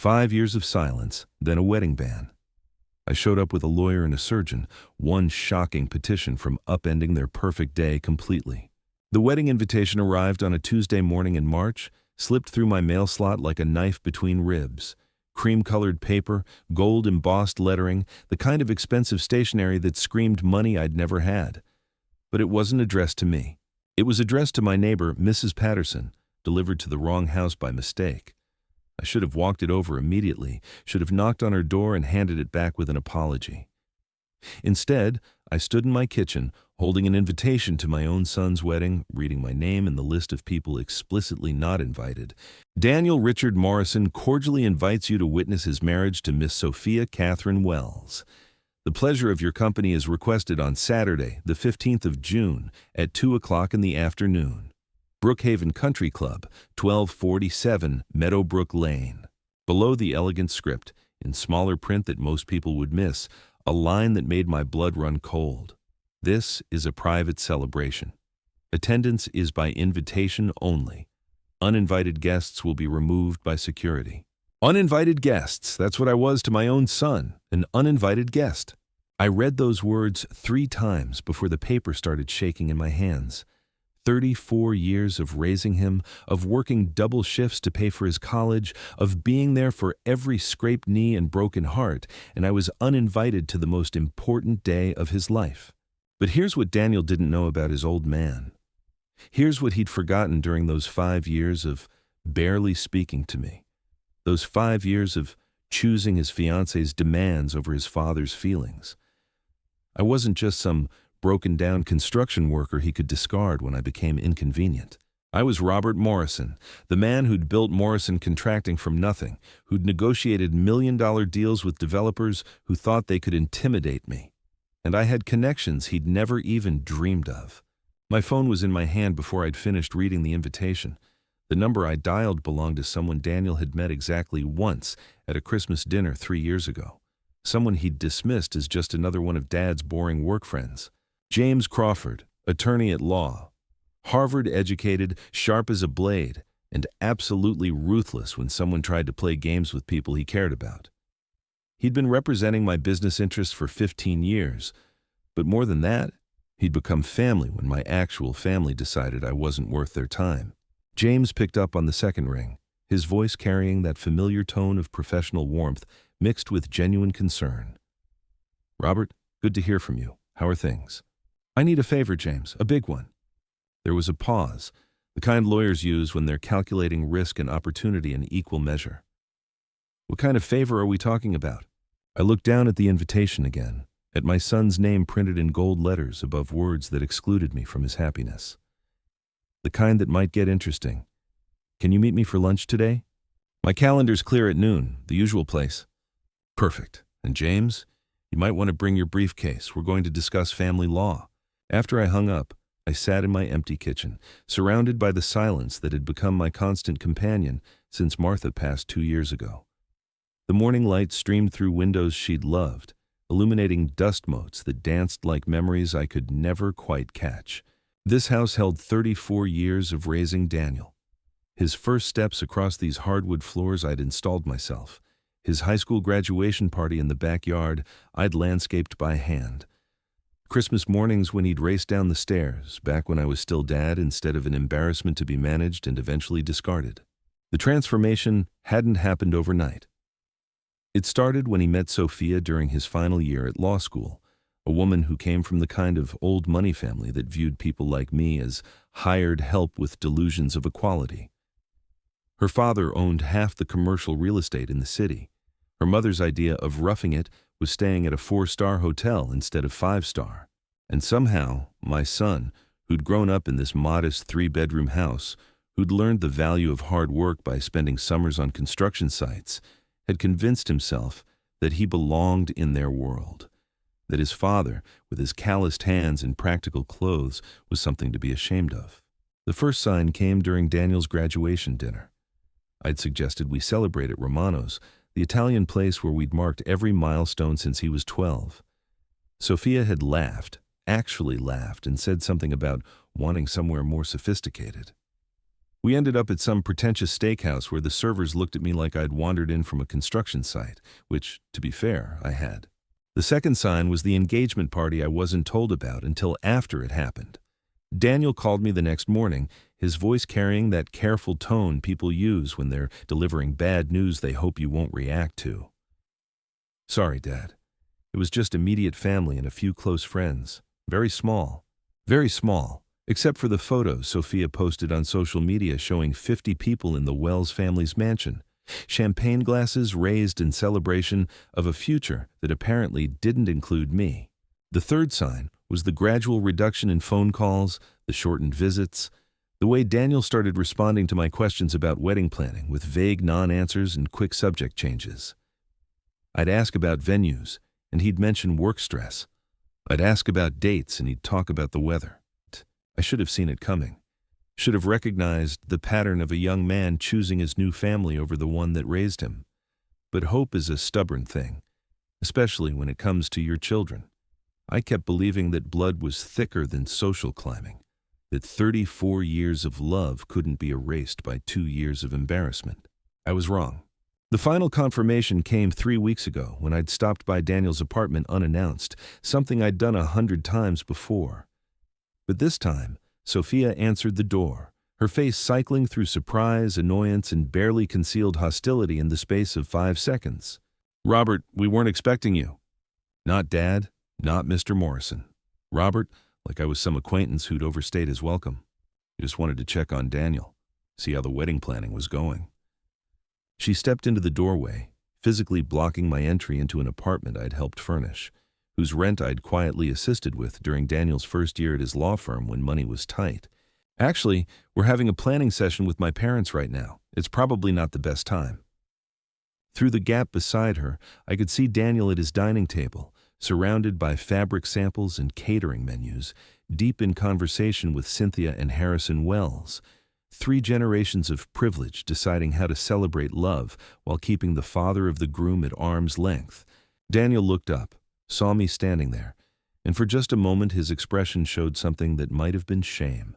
5 years of silence, then a wedding ban. I showed up with a lawyer and a surgeon, one shocking petition from upending their perfect day completely. The wedding invitation arrived on a Tuesday morning in March, slipped through my mail slot like a knife between ribs. Cream-colored paper, gold-embossed lettering, the kind of expensive stationery that screamed money I'd never had. But it wasn't addressed to me. It was addressed to my neighbor, Mrs. Patterson, delivered to the wrong house by mistake. I should have walked it over immediately, should have knocked on her door and handed it back with an apology. Instead, I stood in my kitchen, holding an invitation to my own son's wedding, reading my name in the list of people explicitly not invited. Daniel Richard Morrison cordially invites you to witness his marriage to Miss Sophia Catherine Wells. The pleasure of your company is requested on Saturday, the 15th of June, at 2 o'clock in the afternoon. Brookhaven Country Club, 1247 Meadowbrook Lane. Below the elegant script, in smaller print that most people would miss, a line that made my blood run cold. This is a private celebration. Attendance is by invitation only. Uninvited guests will be removed by security. Uninvited guests, that's what I was to my own son, an uninvited guest. I read those words 3 times before the paper started shaking in my hands. 34 years of raising him, of working double shifts to pay for his college, of being there for every scraped knee and broken heart, and I was uninvited to the most important day of his life. But here's what Daniel didn't know about his old man. Here's what he'd forgotten during those 5 years of barely speaking to me. Those 5 years of choosing his fiance's demands over his father's feelings. I wasn't just some broken-down construction worker he could discard when I became inconvenient. I was Robert Morrison, the man who'd built Morrison Contracting from nothing, who'd negotiated million-dollar deals with developers who thought they could intimidate me. And I had connections he'd never even dreamed of. My phone was in my hand before I'd finished reading the invitation. The number I dialed belonged to someone Daniel had met exactly once at a Christmas dinner 3 years ago. Someone he'd dismissed as just another one of Dad's boring work friends. James Crawford, attorney at law. Harvard-educated, sharp as a blade, and absolutely ruthless when someone tried to play games with people he cared about. He'd been representing my business interests for 15 years, but more than that, he'd become family when my actual family decided I wasn't worth their time. James picked up on the second ring, his voice carrying that familiar tone of professional warmth mixed with genuine concern. "Robert, good to hear from you. How are things?" "I need a favor, James, a big one." There was a pause, the kind lawyers use when they're calculating risk and opportunity in equal measure. "What kind of favor are we talking about?" I looked down at the invitation again, at my son's name printed in gold letters above words that excluded me from his happiness. "The kind that might get interesting. Can you meet me for lunch today?" "My calendar's clear at noon, the usual place." "Perfect. And James, you might want to bring your briefcase. We're going to discuss family law." After I hung up, I sat in my empty kitchen, surrounded by the silence that had become my constant companion since Martha passed 2 years ago. The morning light streamed through windows she'd loved, illuminating dust motes that danced like memories I could never quite catch. This house held 34 years of raising Daniel. His first steps across these hardwood floors I'd installed myself. His high school graduation party in the backyard I'd landscaped by hand. Christmas mornings when he'd race down the stairs, back when I was still Dad instead of an embarrassment to be managed and eventually discarded. The transformation hadn't happened overnight. It started when he met Sophia during his final year at law school, a woman who came from the kind of old money family that viewed people like me as hired help with delusions of equality. Her father owned half the commercial real estate in the city. Her mother's idea of roughing it was staying at a 4-star hotel instead of 5-star. And somehow, my son, who'd grown up in this modest 3-bedroom house, who'd learned the value of hard work by spending summers on construction sites, had convinced himself that he belonged in their world, that his father, with his calloused hands and practical clothes, was something to be ashamed of. The first sign came during Daniel's graduation dinner. I'd suggested we celebrate at Romano's, the Italian place where we'd marked every milestone since he was 12. Sophia had laughed, actually laughed, and said something about wanting somewhere more sophisticated. We ended up at some pretentious steakhouse where the servers looked at me like I'd wandered in from a construction site, which, to be fair, I had. The second sign was the engagement party I wasn't told about until after it happened. Daniel called me the next morning, his voice carrying that careful tone people use when they're delivering bad news they hope you won't react to. "Sorry, Dad. It was just immediate family and a few close friends. Very small. Very small. Except for the photos Sophia posted on social media showing 50 people in the Wells family's mansion. Champagne glasses raised in celebration of a future that apparently didn't include me." The third sign was the gradual reduction in phone calls, the shortened visits, the way Daniel started responding to my questions about wedding planning with vague non-answers and quick subject changes. I'd ask about venues, and he'd mention work stress. I'd ask about dates, and he'd talk about the weather. I should have seen it coming. Should have recognized the pattern of a young man choosing his new family over the one that raised him. But hope is a stubborn thing, especially when it comes to your children. I kept believing that blood was thicker than social climbing, that 34 years of love couldn't be erased by 2 years of embarrassment. I was wrong. The final confirmation came 3 weeks ago when I'd stopped by Daniel's apartment unannounced, something I'd done 100 times before. But this time, Sophia answered the door, her face cycling through surprise, annoyance, and barely concealed hostility in the space of 5 seconds. "Robert, we weren't expecting you." Not Dad, not Mr. Morrison. Robert, like I was some acquaintance who'd overstayed his welcome. Just wanted to check on Daniel, see how the wedding planning was going. She stepped into the doorway, physically blocking my entry into an apartment I'd helped furnish, whose rent I'd quietly assisted with during Daniel's first year at his law firm when money was tight. "Actually, we're having a planning session with my parents right now. It's probably not the best time." Through the gap beside her, I could see Daniel at his dining table, surrounded by fabric samples and catering menus, deep in conversation with Cynthia and Harrison Wells. 3 generations of privilege deciding how to celebrate love while keeping the father of the groom at arm's length. Daniel looked up, saw me standing there, and for just a moment his expression showed something that might have been shame.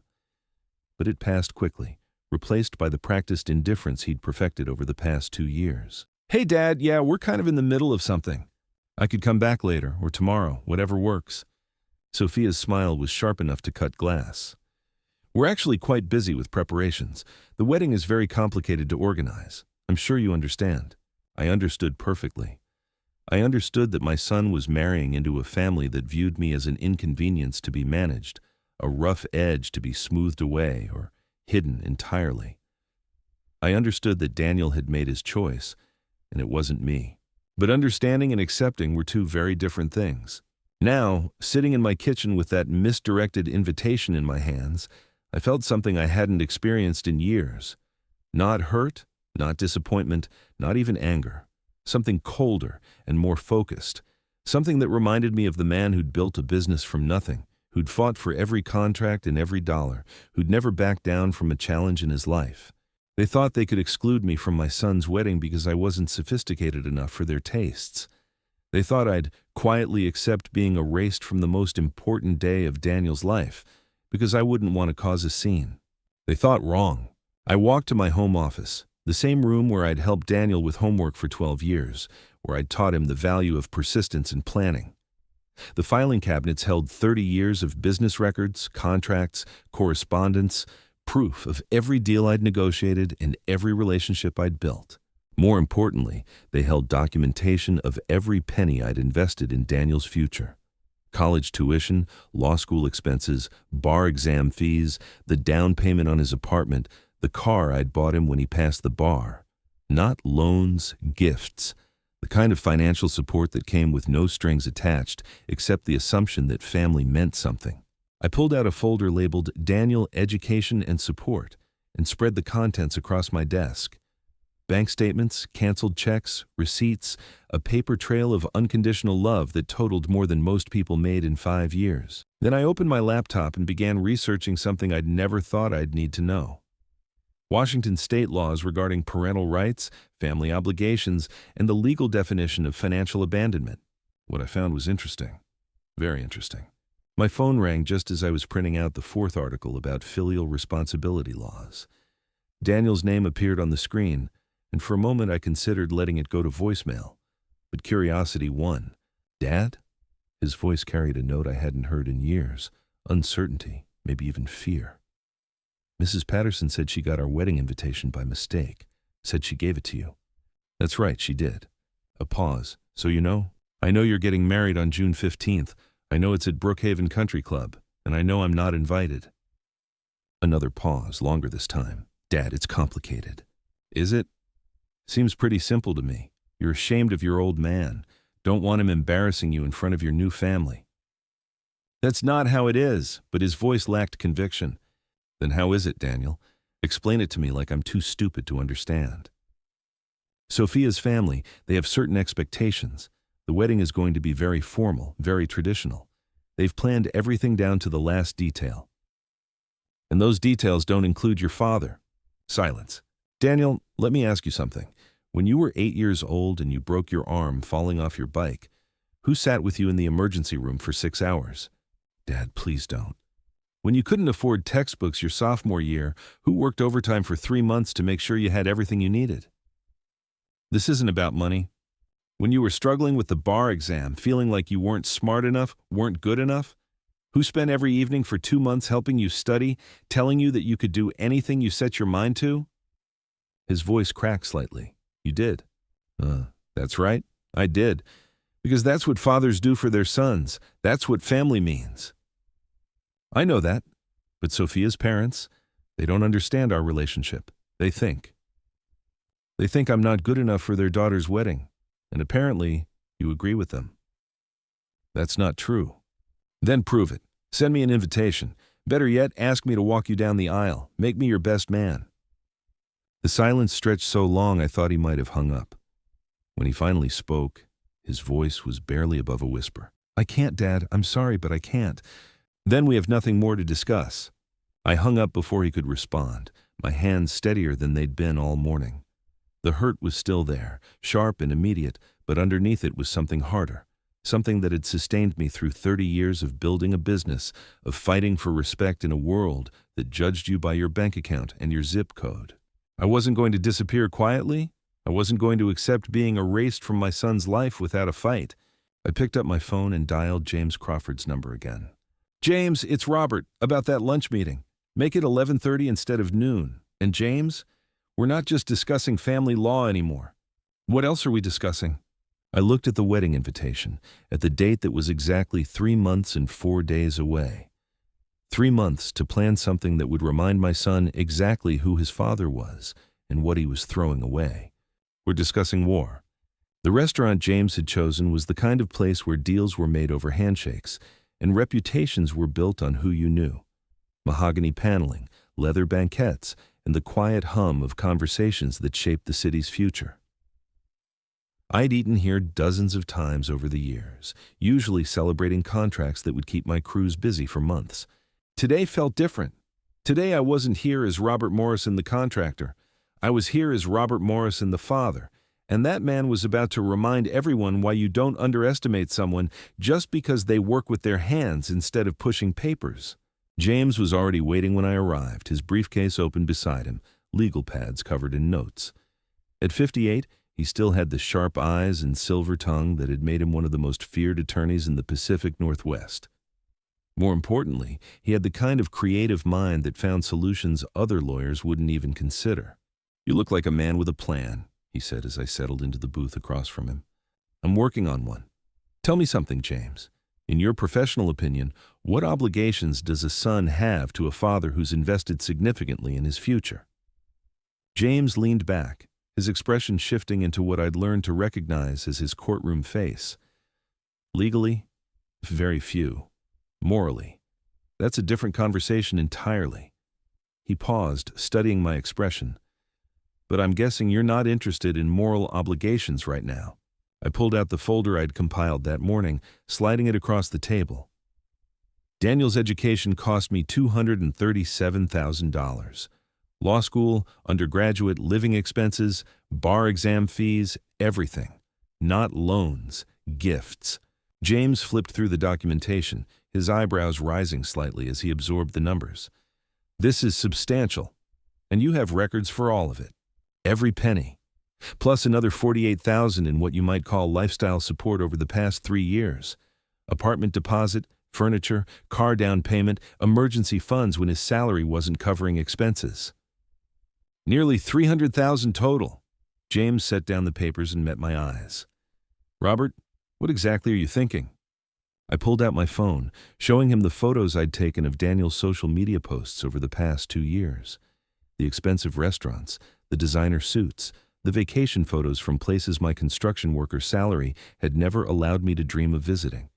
But it passed quickly, replaced by the practiced indifference he'd perfected over the past 2 years. "Hey, Dad, yeah, we're kind of in the middle of something. I could come back later, or tomorrow, whatever works." Sophia's smile was sharp enough to cut glass. "We're actually quite busy with preparations. The wedding is very complicated to organize. I'm sure you understand." I understood perfectly. I understood that my son was marrying into a family that viewed me as an inconvenience to be managed, a rough edge to be smoothed away or hidden entirely. I understood that Daniel had made his choice, and it wasn't me. But understanding and accepting were 2 very different things. Now, sitting in my kitchen with that misdirected invitation in my hands, I felt something I hadn't experienced in years. Not hurt, not disappointment, not even anger. Something colder and more focused. Something that reminded me of the man who'd built a business from nothing, who'd fought for every contract and every dollar, who'd never backed down from a challenge in his life. They thought they could exclude me from my son's wedding because I wasn't sophisticated enough for their tastes. They thought I'd quietly accept being erased from the most important day of Daniel's life because I wouldn't want to cause a scene. They thought wrong. I walked to my home office, the same room where I'd helped Daniel with homework for 12 years, where I'd taught him the value of persistence and planning. The filing cabinets held 30 years of business records, contracts, correspondence, proof of every deal I'd negotiated and every relationship I'd built. More importantly, they held documentation of every penny I'd invested in Daniel's future. College tuition, law school expenses, bar exam fees, the down payment on his apartment, the car I'd bought him when he passed the bar. Not loans, gifts. The kind of financial support that came with no strings attached except the assumption that family meant something. I pulled out a folder labeled Daniel Education and Support and spread the contents across my desk. Bank statements, canceled checks, receipts, a paper trail of unconditional love that totaled more than most people made in 5 years. Then I opened my laptop and began researching something I'd never thought I'd need to know. Washington state laws regarding parental rights, family obligations, and the legal definition of financial abandonment. What I found was interesting. Very interesting. My phone rang just as I was printing out the 4th article about filial responsibility laws. Daniel's name appeared on the screen, and for a moment I considered letting it go to voicemail. But curiosity won. "Dad?" His voice carried a note I hadn't heard in years. Uncertainty, maybe even fear. "Mrs. Patterson said she got our wedding invitation by mistake. Said she gave it to you." "That's right, she did." A pause. "So you know?" "I know you're getting married on June 15th. I know it's at Brookhaven Country Club, and I know I'm not invited." Another pause, longer this time. "Dad, it's complicated." "Is it?" "Seems pretty simple to me. You're ashamed of your old man. Don't want him embarrassing you in front of your new family." "That's not how it is," but his voice lacked conviction. "Then how is it, Daniel? Explain it to me like I'm too stupid to understand." Sophia's family, they have certain expectations. The wedding is going to be very formal, very traditional. They've planned everything down to the last detail. And those details don't include your father. Silence. "Daniel, let me ask you something. When you were 8 years old and you broke your arm falling off your bike, who sat with you in the emergency room for 6 hours? Dad, please don't. When you couldn't afford textbooks your sophomore year, who worked overtime for 3 months to make sure you had everything you needed? This isn't about money. When you were struggling with the bar exam, feeling like you weren't smart enough, weren't good enough, who spent every evening for 2 months helping you study, telling you that you could do anything you set your mind to?" His voice cracked slightly. "You did." That's right. I did. Because that's what fathers do for their sons. That's what family means." "I know that. But Sophia's parents, they don't understand our relationship. They think I'm not good enough for their daughter's wedding. And apparently, you agree with them." "That's not true." "Then prove it. Send me an invitation. Better yet, ask me to walk you down the aisle. Make me your best man." The silence stretched so long I thought he might have hung up. When he finally spoke, his voice was barely above a whisper. "I can't, Dad. I'm sorry, but I can't." "Then we have nothing more to discuss." I hung up before he could respond, my hands steadier than they'd been all morning. The hurt was still there, sharp and immediate, but underneath it was something harder, something that had sustained me through 30 years of building a business, of fighting for respect in a world that judged you by your bank account and your zip code. I wasn't going to disappear quietly. I wasn't going to accept being erased from my son's life without a fight. I picked up my phone and dialed James Crawford's number again. "James, it's Robert, about that lunch meeting. Make it 11:30 instead of noon. And James, we're not just discussing family law anymore. What else are we discussing?" I looked at the wedding invitation, at the date that was exactly 3 months and 4 days away. 3 months to plan something that would remind my son exactly who his father was and what he was throwing away. We're discussing war. The restaurant James had chosen was the kind of place where deals were made over handshakes, and reputations were built on who you knew. Mahogany paneling, leather banquettes, and the quiet hum of conversations that shaped the city's future. I'd eaten here dozens of times over the years, usually celebrating contracts that would keep my crews busy for months. Today felt different. Today I wasn't here as Robert Morrison the contractor. I was here as Robert Morrison the father, and that man was about to remind everyone why you don't underestimate someone just because they work with their hands instead of pushing papers. James was already waiting when I arrived, his briefcase open beside him, legal pads covered in notes. At 58, he still had the sharp eyes and silver tongue that had made him one of the most feared attorneys in the Pacific Northwest. More importantly, he had the kind of creative mind that found solutions other lawyers wouldn't even consider. "You look like a man with a plan," he said as I settled into the booth across from him. "I'm working on one. Tell me something, James. In your professional opinion, what obligations does a son have to a father who's invested significantly in his future?" James leaned back, his expression shifting into what I'd learned to recognize as his courtroom face. "Legally, very few. Morally, that's a different conversation entirely." He paused, studying my expression. "But I'm guessing you're not interested in moral obligations right now." I pulled out the folder I'd compiled that morning, sliding it across the table. Daniel's education cost me $237,000. Law school, undergraduate living expenses, bar exam fees, everything. Not loans, gifts. James flipped through the documentation, his eyebrows rising slightly as he absorbed the numbers. "This is substantial." And you have records for all of it. Every penny. Plus another $48,000 in what you might call lifestyle support over the past 3 years. Apartment deposit, furniture, car down payment, emergency funds when his salary wasn't covering expenses. Nearly $300,000 total. James set down the papers and met my eyes. Robert, what exactly are you thinking? I pulled out my phone, showing him the photos I'd taken of Daniel's social media posts over the past 2 years. The expensive restaurants, the designer suits, the vacation photos from places my construction worker salary had never allowed me to dream of visiting.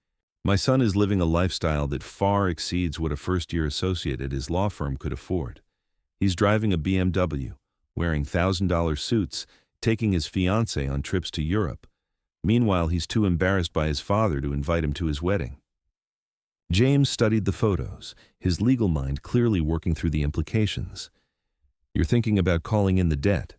My son is living a lifestyle that far exceeds what a first-year associate at his law firm could afford. He's driving a BMW, wearing $1,000 suits, taking his fiancée on trips to Europe. Meanwhile, he's too embarrassed by his father to invite him to his wedding. James studied the photos, his legal mind clearly working through the implications. You're thinking about calling in the debt.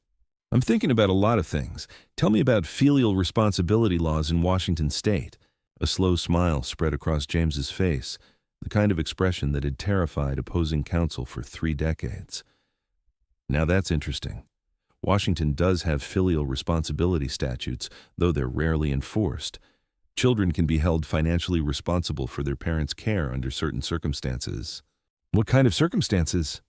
I'm thinking about a lot of things. Tell me about filial responsibility laws in Washington state. A slow smile spread across James's face, the kind of expression that had terrified opposing counsel for 3 decades. Now that's interesting. Washington does have filial responsibility statutes, though they're rarely enforced. Children can be held financially responsible for their parents' care under certain circumstances. What kind of circumstances?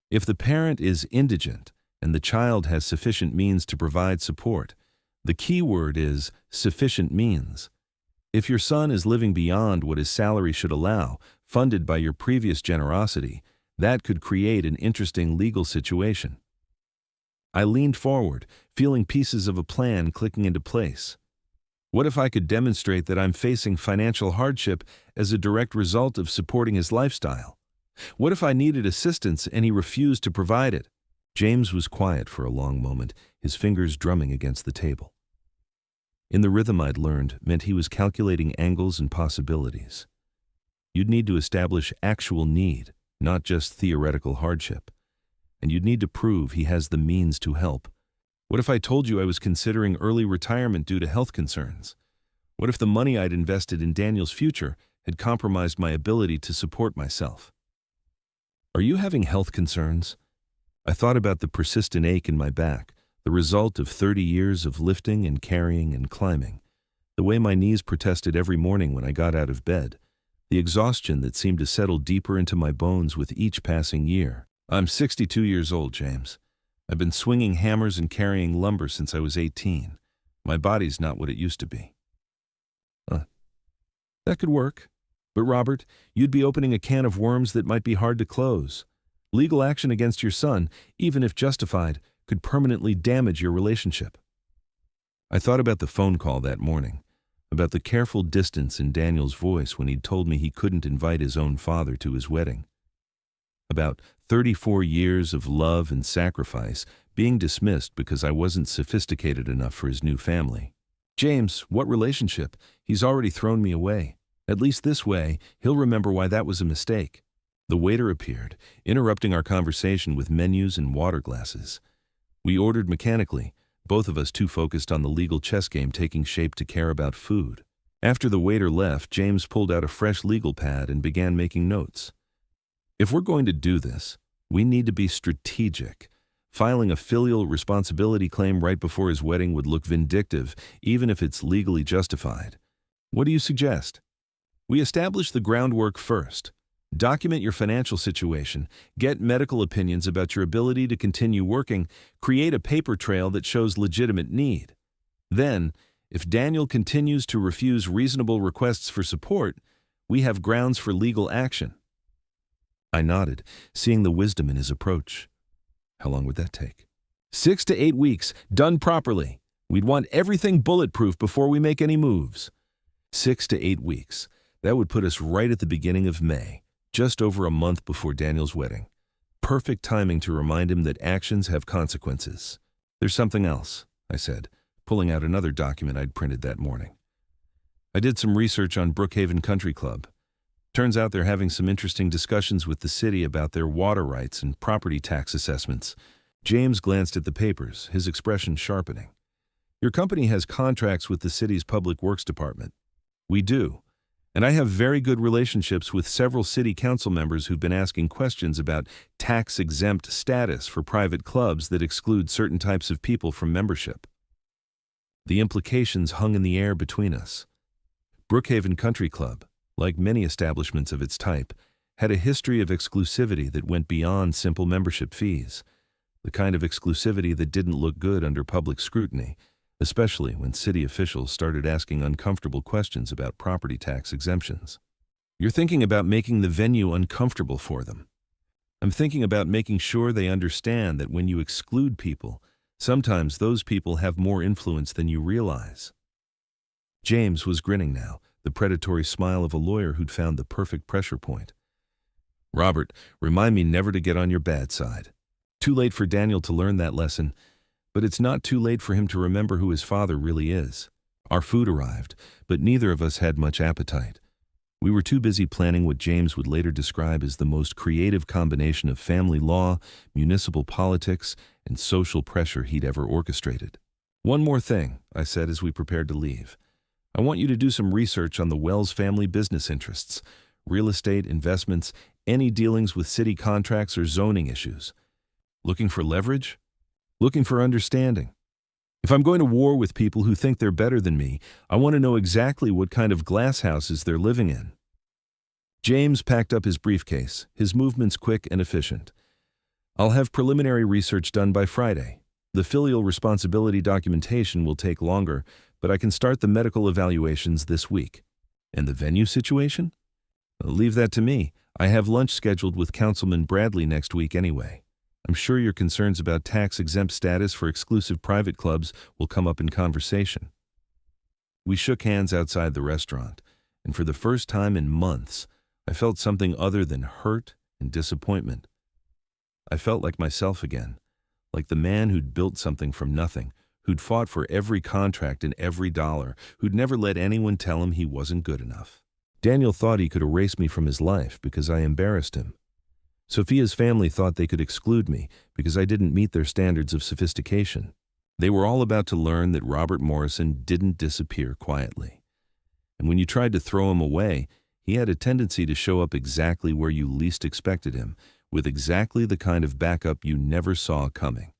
If the parent is indigent and the child has sufficient means to provide support, the key word is sufficient means. If your son is living beyond what his salary should allow, funded by your previous generosity, that could create an interesting legal situation. I leaned forward, feeling pieces of a plan clicking into place. What if I could demonstrate that I'm facing financial hardship as a direct result of supporting his lifestyle? What if I needed assistance and he refused to provide it? James was quiet for a long moment, his fingers drumming against the table. In the rhythm I'd learned meant he was calculating angles and possibilities. You'd need to establish actual need, not just theoretical hardship. And you'd need to prove he has the means to help. What if I told you I was considering early retirement due to health concerns? What if the money I'd invested in Daniel's future had compromised my ability to support myself? Are you having health concerns? I thought about the persistent ache in my back, the result of 30 years of lifting and carrying and climbing, the way my knees protested every morning when I got out of bed, the exhaustion that seemed to settle deeper into my bones with each passing year. I'm 62 years old, James. I've been swinging hammers and carrying lumber since I was 18. My body's not what it used to be. That could work. But Robert, you'd be opening a can of worms that might be hard to close. Legal action against your son, even if justified, could permanently damage your relationship. I thought about the phone call that morning, about the careful distance in Daniel's voice when he'd told me he couldn't invite his own father to his wedding. About 34 years of love and sacrifice being dismissed because I wasn't sophisticated enough for his new family. James, what relationship? He's already thrown me away. At least this way, he'll remember why that was a mistake. The waiter appeared, interrupting our conversation with menus and water glasses. We ordered mechanically, both of us too focused on the legal chess game taking shape to care about food. After the waiter left, James pulled out a fresh legal pad and began making notes. If we're going to do this, we need to be strategic. Filing a filial responsibility claim right before his wedding would look vindictive, even if it's legally justified. What do you suggest? We establish the groundwork first. Document your financial situation, get medical opinions about your ability to continue working, create a paper trail that shows legitimate need. Then, if Daniel continues to refuse reasonable requests for support, we have grounds for legal action. I nodded, seeing the wisdom in his approach. How long would that take? 6 to 8 weeks, done properly. We'd want everything bulletproof before we make any moves. 6 to 8 weeks. That would put us right at the beginning of May, just over a month before Daniel's wedding. Perfect timing to remind him that actions have consequences. There's something else, I said, pulling out another document I'd printed that morning. I did some research on Brookhaven Country Club. Turns out they're having some interesting discussions with the city about their water rights and property tax assessments. James glanced at the papers, his expression sharpening. Your company has contracts with the city's public works department. We do. And I have very good relationships with several city council members who've been asking questions about tax-exempt status for private clubs that exclude certain types of people from membership. The implications hung in the air between us. Brookhaven Country Club, like many establishments of its type, had a history of exclusivity that went beyond simple membership fees, the kind of exclusivity that didn't look good under public scrutiny, especially when city officials started asking uncomfortable questions about property tax exemptions. You're thinking about making the venue uncomfortable for them. I'm thinking about making sure they understand that when you exclude people, sometimes those people have more influence than you realize. James was grinning now, the predatory smile of a lawyer who'd found the perfect pressure point. Robert, remind me never to get on your bad side. Too late for Daniel to learn that lesson, but it's not too late for him to remember who his father really is. Our food arrived, but neither of us had much appetite. We were too busy planning what James would later describe as the most creative combination of family law, municipal politics, and social pressure he'd ever orchestrated. One more thing, I said as we prepared to leave. I want you to do some research on the Wells family business interests, real estate, investments, any dealings with city contracts or zoning issues. Looking for leverage? Looking for understanding. If I'm going to war with people who think they're better than me, I want to know exactly what kind of glass houses they're living in. James packed up his briefcase, his movements quick and efficient. I'll have preliminary research done by Friday. The filial responsibility documentation will take longer, but I can start the medical evaluations this week. And the venue situation? Leave that to me. I have lunch scheduled with Councilman Bradley next week anyway. I'm sure your concerns about tax-exempt status for exclusive private clubs will come up in conversation. We shook hands outside the restaurant, and for the first time in months, I felt something other than hurt and disappointment. I felt like myself again, like the man who'd built something from nothing, who'd fought for every contract and every dollar, who'd never let anyone tell him he wasn't good enough. Daniel thought he could erase me from his life because I embarrassed him. Sophia's family thought they could exclude me because I didn't meet their standards of sophistication. They were all about to learn that Robert Morrison didn't disappear quietly. And when you tried to throw him away, he had a tendency to show up exactly where you least expected him, with exactly the kind of backup you never saw coming.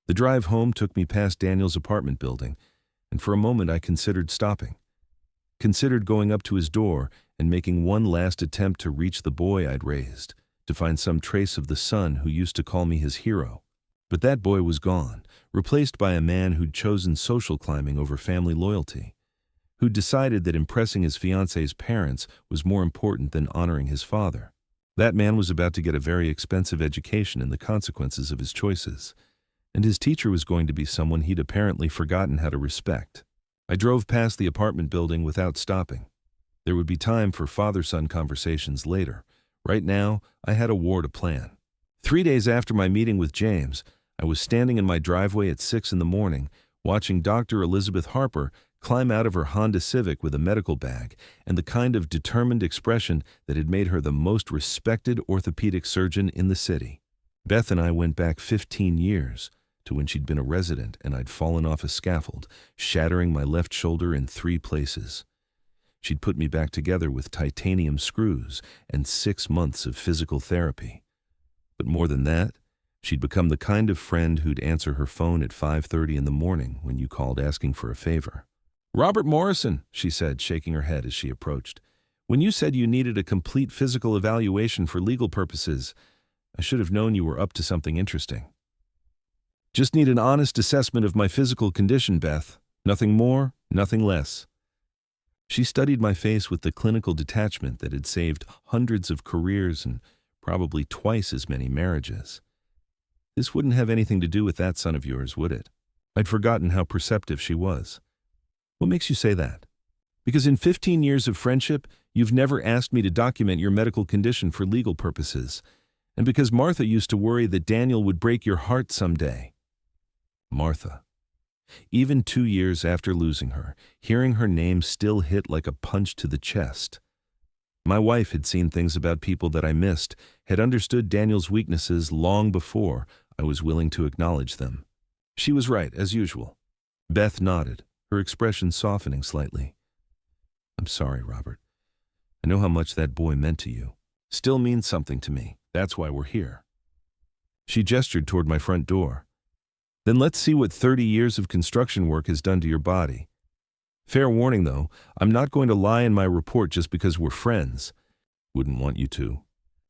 The drive home took me past Daniel's apartment building, and for a moment I considered stopping. Considered going up to his door and making one last attempt to reach the boy I'd raised, to find some trace of the son who used to call me his hero. But that boy was gone, replaced by a man who'd chosen social climbing over family loyalty, who'd decided that impressing his fiancée's parents was more important than honoring his father. That man was about to get a very expensive education in the consequences of his choices, and his teacher was going to be someone he'd apparently forgotten how to respect. I drove past the apartment building without stopping. There would be time for father-son conversations later. Right now, I had a war to plan. 3 days after my meeting with James, I was standing in my driveway at 6 in the morning, watching Dr. Elizabeth Harper climb out of her Honda Civic with a medical bag and the kind of determined expression that had made her the most respected orthopedic surgeon in the city. Beth and I went back 15 years to when she'd been a resident and I'd fallen off a scaffold, shattering my left shoulder in 3 places. She'd put me back together with titanium screws and 6 months of physical therapy. But more than that, she'd become the kind of friend who'd answer her phone at 5:30 in the morning when you called asking for a favor. "Robert Morrison," she said, shaking her head as she approached. "When you said you needed a complete physical evaluation for legal purposes, I should have known you were up to something interesting." "Just need an honest assessment of my physical condition, Beth. Nothing more, nothing less." She studied my face with the clinical detachment that had saved hundreds of careers and probably twice as many marriages. "This wouldn't have anything to do with that son of yours, would it?" I'd forgotten how perceptive she was. "What makes you say that?" "Because in 15 years of friendship, you've never asked me to document your medical condition for legal purposes. And because Martha used to worry that Daniel would break your heart someday." Martha. Even 2 years after losing her, hearing her name still hit like a punch to the chest. My wife had seen things about people that I missed, had understood Daniel's weaknesses long before I was willing to acknowledge them. She was right, as usual. Beth nodded, her expression softening slightly. "I'm sorry, Robert. I know how much that boy meant to you. Still means something to me. That's why we're here." She gestured toward my front door. "Then let's see what 30 years of construction work has done to your body. Fair warning, though, I'm not going to lie in my report just because we're friends. Wouldn't want you to."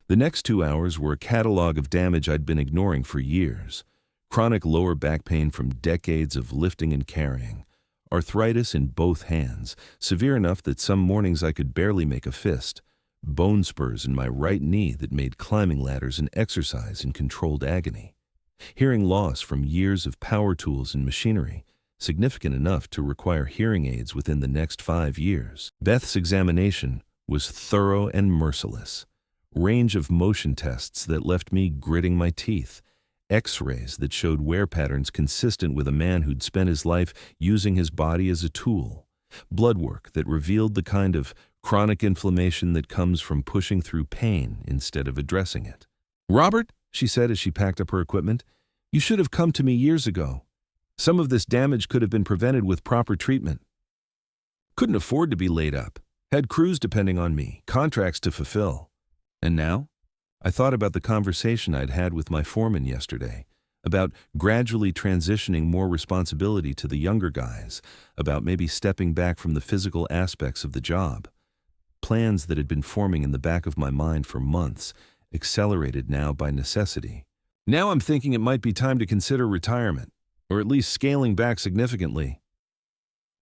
The next 2 hours were a catalog of damage I'd been ignoring for years. Chronic lower back pain from decades of lifting and carrying. Arthritis in both hands, severe enough that some mornings I could barely make a fist. Bone spurs in my right knee that made climbing ladders an exercise in controlled agony. Hearing loss from years of power tools and machinery, significant enough to require hearing aids within the next 5 years. Beth's examination was thorough and merciless. Range of motion tests that left me gritting my teeth. X-rays that showed wear patterns consistent with a man who'd spent his life using his body as a tool. Blood work that revealed the kind of chronic inflammation that comes from pushing through pain instead of addressing it. "Robert," she said as she packed up her equipment, "you should have come to me years ago. Some of this damage could have been prevented with proper treatment." Couldn't afford to be laid up. Had crews depending on me, contracts to fulfill. And now? I thought about the conversation I'd had with my foreman yesterday, about gradually transitioning more responsibility to the younger guys, about maybe stepping back from the physical aspects of the job. Plans that had been forming in the back of my mind for months, accelerated now by necessity. Now I'm thinking it might be time to consider retirement, or at least scaling back significantly.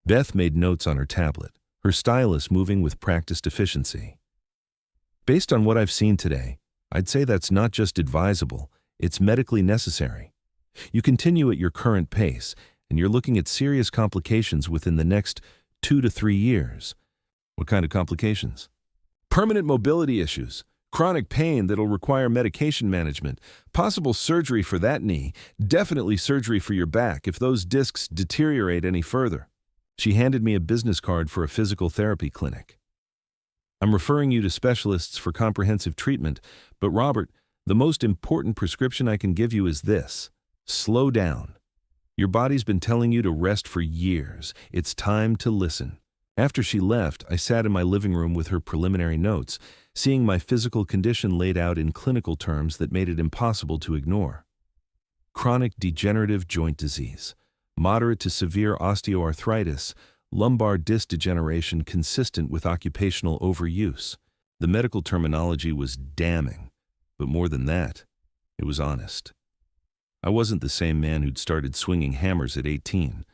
Beth made notes on her tablet, her stylus moving with practiced efficiency. "Based on what I've seen today, I'd say that's not just advisable, it's medically necessary. You continue at your current pace, and you're looking at serious complications within the next 2 to 3 years. What kind of complications? Permanent mobility issues, chronic pain that'll require medication management, possible surgery for that knee, definitely surgery for your back if those discs deteriorate any further." She handed me a business card for a physical therapy clinic. "I'm referring you to specialists for comprehensive treatment, but Robert, the most important prescription I can give you is this: slow down. Your body's been telling you to rest for years. It's time to listen." After she left, I sat in my living room with her preliminary notes, seeing my physical condition laid out in clinical terms that made it impossible to ignore. Chronic degenerative joint disease, moderate to severe osteoarthritis, lumbar disc degeneration consistent with occupational overuse. The medical terminology was damning, but more than that, it was honest. I wasn't the same man who'd started swinging hammers at 18.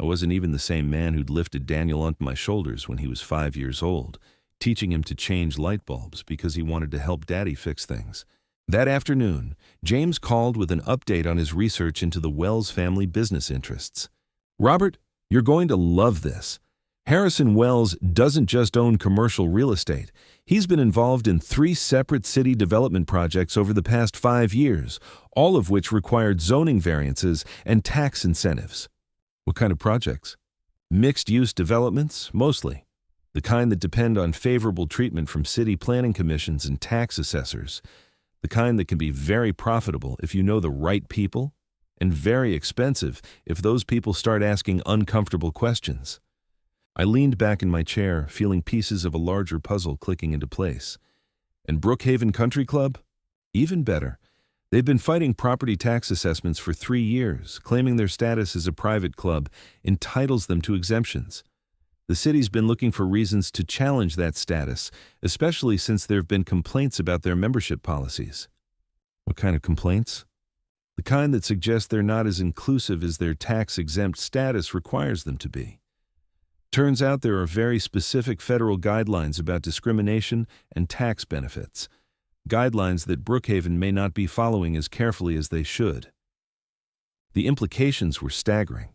I wasn't even the same man who'd lifted Daniel onto my shoulders when he was 5 years old, teaching him to change light bulbs because he wanted to help Daddy fix things. That afternoon, James called with an update on his research into the Wells family business interests. "Robert, you're going to love this. Harrison Wells doesn't just own commercial real estate. He's been involved in 3 separate city development projects over the past 5 years, all of which required zoning variances and tax incentives." "What kind of projects?" "Mixed-use developments, mostly. The kind that depend on favorable treatment from city planning commissions and tax assessors. The kind that can be very profitable if you know the right people, and very expensive if those people start asking uncomfortable questions." I leaned back in my chair, feeling pieces of a larger puzzle clicking into place. And Brookhaven Country Club? Even better. They've been fighting property tax assessments for 3 years, claiming their status as a private club entitles them to exemptions. The city's been looking for reasons to challenge that status, especially since there have been complaints about their membership policies. What kind of complaints? The kind that suggest they're not as inclusive as their tax-exempt status requires them to be. Turns out there are very specific federal guidelines about discrimination and tax benefits, guidelines that Brookhaven may not be following as carefully as they should. The implications were staggering.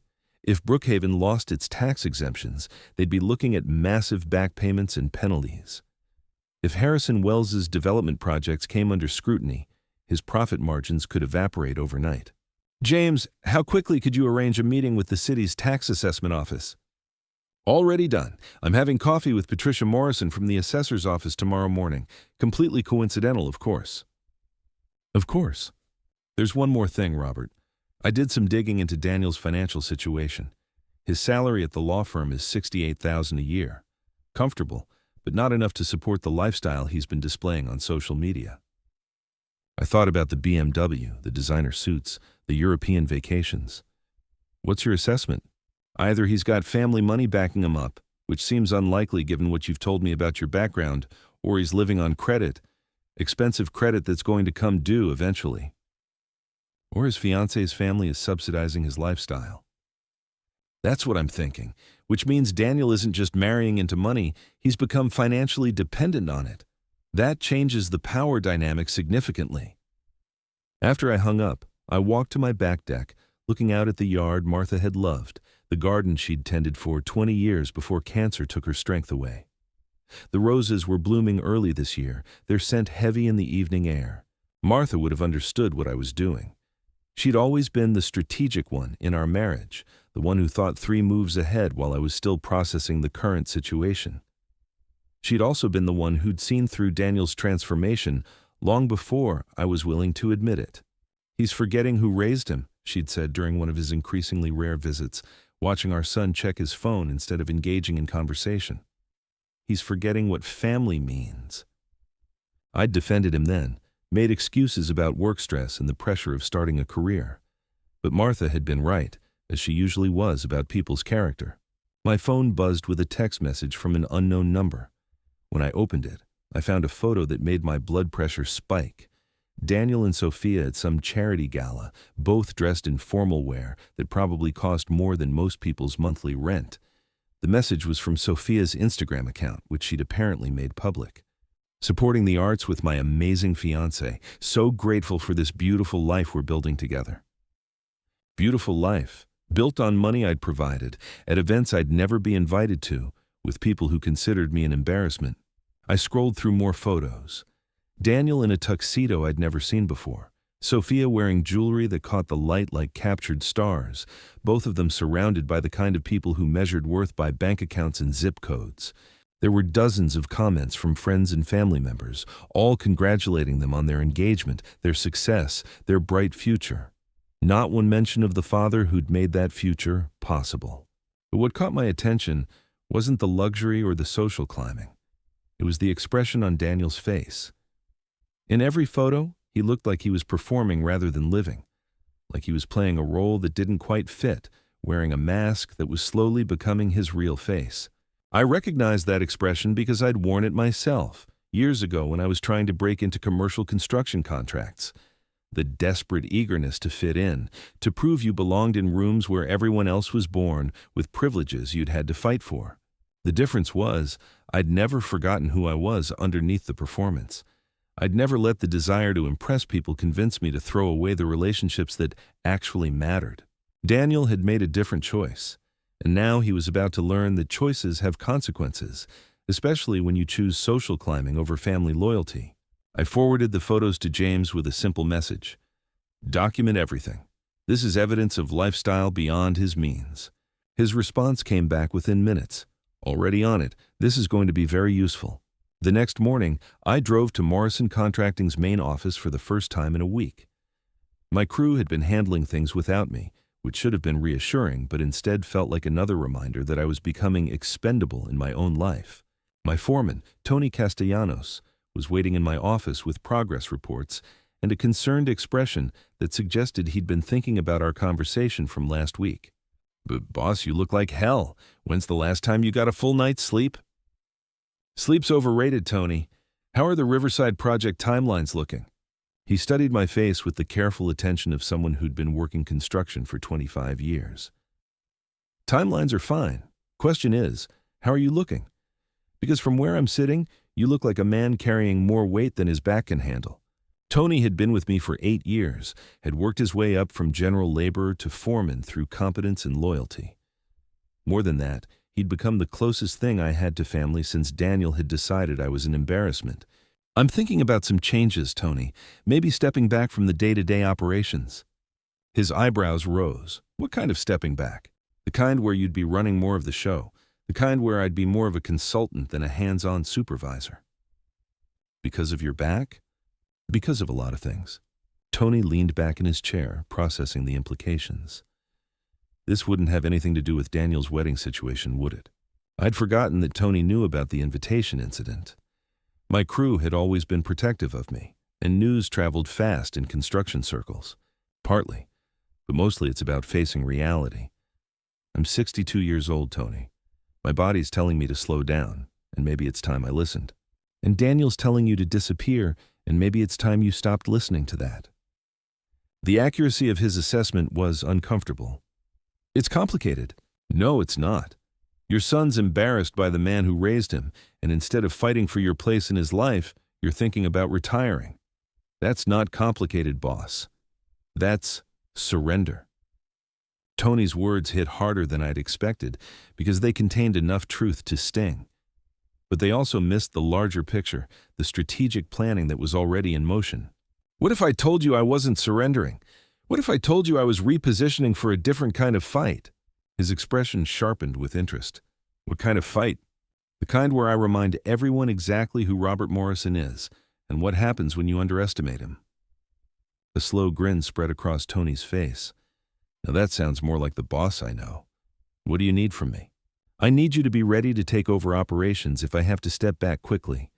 If Brookhaven lost its tax exemptions, they'd be looking at massive back payments and penalties. If Harrison Wells's development projects came under scrutiny, his profit margins could evaporate overnight. "James, how quickly could you arrange a meeting with the city's tax assessment office?" "Already done. I'm having coffee with Patricia Morrison from the assessor's office tomorrow morning. Completely coincidental, of course." "Of course. There's one more thing, Robert. I did some digging into Daniel's financial situation. His salary at the law firm is $68,000 a year. Comfortable, but not enough to support the lifestyle he's been displaying on social media. I thought about the BMW, the designer suits, the European vacations. What's your assessment? Either he's got family money backing him up, which seems unlikely given what you've told me about your background, or he's living on credit, expensive credit that's going to come due eventually. Or his fiance's family is subsidizing his lifestyle. That's what I'm thinking, which means Daniel isn't just marrying into money, he's become financially dependent on it. That changes the power dynamic significantly. After I hung up, I walked to my back deck, looking out at the yard Martha had loved, the garden she'd tended for 20 years before cancer took her strength away. The roses were blooming early this year, their scent heavy in the evening air. Martha would have understood what I was doing. She'd always been the strategic one in our marriage, the one who thought 3 moves ahead while I was still processing the current situation. She'd also been the one who'd seen through Daniel's transformation long before I was willing to admit it. He's forgetting who raised him, she'd said during one of his increasingly rare visits, watching our son check his phone instead of engaging in conversation. He's forgetting what family means. I'd defended him then, made excuses about work stress and the pressure of starting a career. But Martha had been right, as she usually was about people's character. My phone buzzed with a text message from an unknown number. When I opened it, I found a photo that made my blood pressure spike. Daniel and Sophia at some charity gala, both dressed in formal wear that probably cost more than most people's monthly rent. The message was from Sophia's Instagram account, which she'd apparently made public. Supporting the arts with my amazing fiancé, so grateful for this beautiful life we're building together. Beautiful life, built on money I'd provided, at events I'd never be invited to, with people who considered me an embarrassment. I scrolled through more photos. Daniel in a tuxedo I'd never seen before. Sophia wearing jewelry that caught the light like captured stars, both of them surrounded by the kind of people who measured worth by bank accounts and zip codes. There were dozens of comments from friends and family members, all congratulating them on their engagement, their success, their bright future. Not one mention of the father who'd made that future possible. But what caught my attention wasn't the luxury or the social climbing. It was the expression on Daniel's face. In every photo, he looked like he was performing rather than living, like he was playing a role that didn't quite fit, wearing a mask that was slowly becoming his real face. I recognized that expression because I'd worn it myself, years ago when I was trying to break into commercial construction contracts. The desperate eagerness to fit in, to prove you belonged in rooms where everyone else was born, with privileges you'd had to fight for. The difference was, I'd never forgotten who I was underneath the performance. I'd never let the desire to impress people convince me to throw away the relationships that actually mattered. Daniel had made a different choice, and now he was about to learn that choices have consequences, especially when you choose social climbing over family loyalty. I forwarded the photos to James with a simple message. Document everything. This is evidence of lifestyle beyond his means. His response came back within minutes. Already on it, this is going to be very useful. The next morning, I drove to Morrison Contracting's main office for the first time in a week. My crew had been handling things without me, which should have been reassuring, but instead felt like another reminder that I was becoming expendable in my own life. My foreman, Tony Castellanos, was waiting in my office with progress reports and a concerned expression that suggested he'd been thinking about our conversation from last week. But boss, you look like hell. When's the last time you got a full night's sleep? Sleep's overrated, Tony. How are the Riverside project timelines looking? He studied my face with the careful attention of someone who'd been working construction for 25 years. Timelines are fine. Question is, how are you looking? Because from where I'm sitting, you look like a man carrying more weight than his back can handle. Tony had been with me for 8 years, had worked his way up from general laborer to foreman through competence and loyalty. More than that, he'd become the closest thing I had to family since Daniel had decided I was an embarrassment. I'm thinking about some changes, Tony, maybe stepping back from the day-to-day operations. His eyebrows rose. What kind of stepping back? The kind where you'd be running more of the show, the kind where I'd be more of a consultant than a hands-on supervisor. Because of your back? Because of a lot of things. Tony leaned back in his chair, processing the implications. This wouldn't have anything to do with Daniel's wedding situation, would it? I'd forgotten that Tony knew about the invitation incident. My crew had always been protective of me, and news traveled fast in construction circles. Partly, but mostly it's about facing reality. I'm 62 years old, Tony. My body's telling me to slow down, and maybe it's time I listened. And Daniel's telling you to disappear, and maybe it's time you stopped listening to that. The accuracy of his assessment was uncomfortable. It's complicated. No, it's not. Your son's embarrassed by the man who raised him, and instead of fighting for your place in his life, you're thinking about retiring. That's not complicated, boss. That's surrender. Tony's words hit harder than I'd expected because they contained enough truth to sting. But they also missed the larger picture, the strategic planning that was already in motion. What if I told you I wasn't surrendering? What if I told you I was repositioning for a different kind of fight? His expression sharpened with interest. What kind of fight? The kind where I remind everyone exactly who Robert Morrison is and what happens when you underestimate him. A slow grin spread across Tony's face. Now that sounds more like the boss I know. What do you need from me? I need you to be ready to take over operations if I have to step back quickly.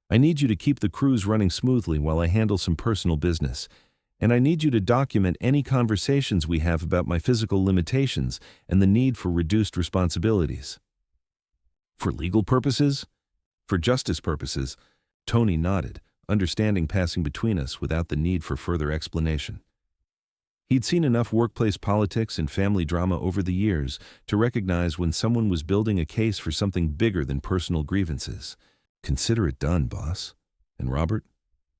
I need you to keep the crews running smoothly while I handle some personal business. And I need you to document any conversations we have about my physical limitations and the need for reduced responsibilities. For legal purposes? For justice purposes? Tony nodded, understanding passing between us without the need for further explanation. He'd seen enough workplace politics and family drama over the years to recognize when someone was building a case for something bigger than personal grievances. Consider it done, boss. And Robert,